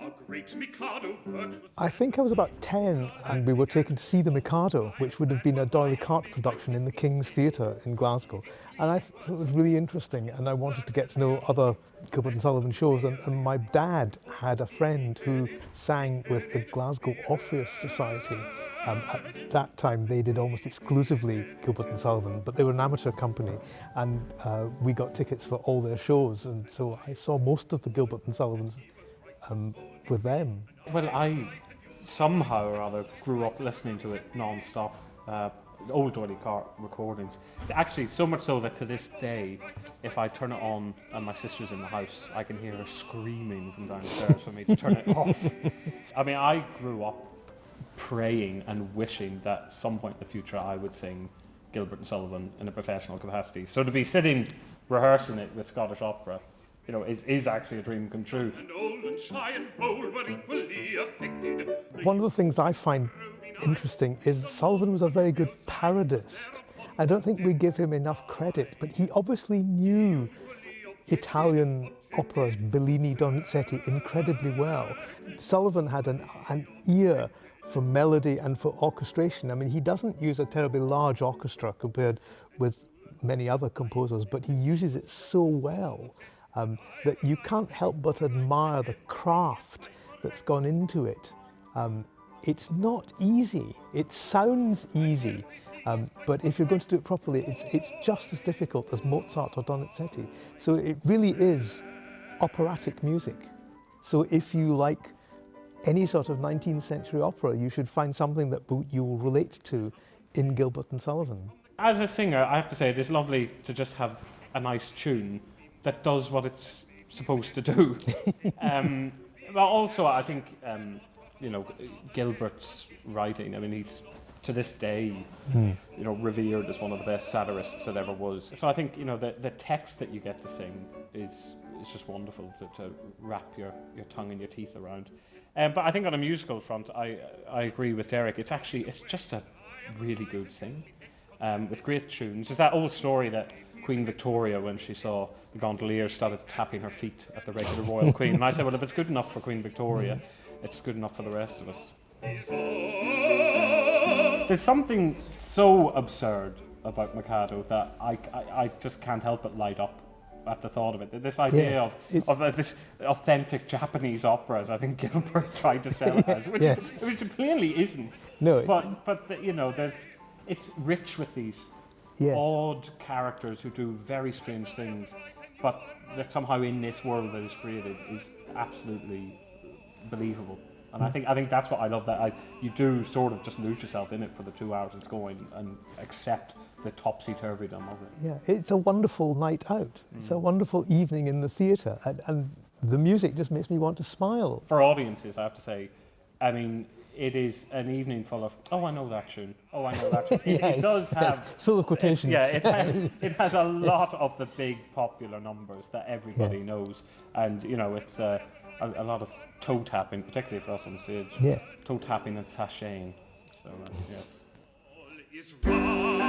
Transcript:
Our great Mikado, virtuous... I think I was about 10 and we were taken to see the Mikado, which would have been a D'Oyly Carte production in the King's Theatre in Glasgow. And I thought it was really interesting and I wanted to get to know other Gilbert and Sullivan shows. And my dad had a friend who sang with the Glasgow Orpheus Society. At that time they did almost exclusively Gilbert and Sullivan, but they were an amateur company and we got tickets for all their shows. And so I saw most of the Gilbert and Sullivans with them. Well, I somehow or other grew up listening to it non-stop, old D'Oyly Carte recordings. It's actually so much so that to this day, if I turn it on and my sister's in the house, I can hear her screaming from downstairs for me to turn it off. I mean, I grew up praying and wishing that at some point in the future I would sing Gilbert and Sullivan in a professional capacity. So to be sitting rehearsing it with Scottish Opera, you know, is actually a dream come true. And old and shy and bold, but equally affected. One of the things that I find interesting is Sullivan was a very good parodist. I don't think we give him enough credit, but he obviously knew Italian operas, Bellini, Donizetti, incredibly well. Sullivan had an ear for melody and for orchestration. I mean, he doesn't use a terribly large orchestra compared with many other composers, but he uses it so well that you can't help but admire the craft that's gone into it. It's not easy. It sounds easy, but if you're going to do it properly, it's just as difficult as Mozart or Donizetti. So it really is operatic music. So if you like any sort of 19th century opera, you should find something that you will relate to in Gilbert and Sullivan. As a singer, I have to say, it is lovely to just have a nice tune that does what it's supposed to do. But also, I think, you know, Gilbert's writing, I mean, he's, to this day, you know, revered as one of the best satirists that ever was. So I think, you know, the text that you get to sing is just wonderful to wrap your tongue and your teeth around. But I think on a musical front, I agree with Derek. It's just a really good sing, with great tunes. There's that old story that Queen Victoria, when she saw the gondoliers, started tapping her feet at the regular royal queen. And I said, well, if it's good enough for Queen Victoria, it's good enough for the rest of us. There's something so absurd about Mikado that I just can't help but light up at the thought of it. This idea of this authentic Japanese opera, as I think Gilbert tried to sell it as, which it plainly isn't. No, but you know, it's rich with these odd characters who do very strange things, but that somehow in this world that is created is absolutely believable. And I think that's what I love, that you do sort of just lose yourself in it for the 2 hours it's going and accept the topsy-turvydom of it. Yeah, it's a wonderful night out. It's a wonderful evening in the theatre, and the music just makes me want to smile. For audiences, I have to say, I mean, it is an evening full of, oh, I know that tune. Oh, I know that tune. It does have... It's full of quotations. It has a lot of the big popular numbers that everybody knows. And, you know, it's a lot of toe tapping, particularly for us on stage. Yeah. Toe tapping and sashaying. So, yes. All is right.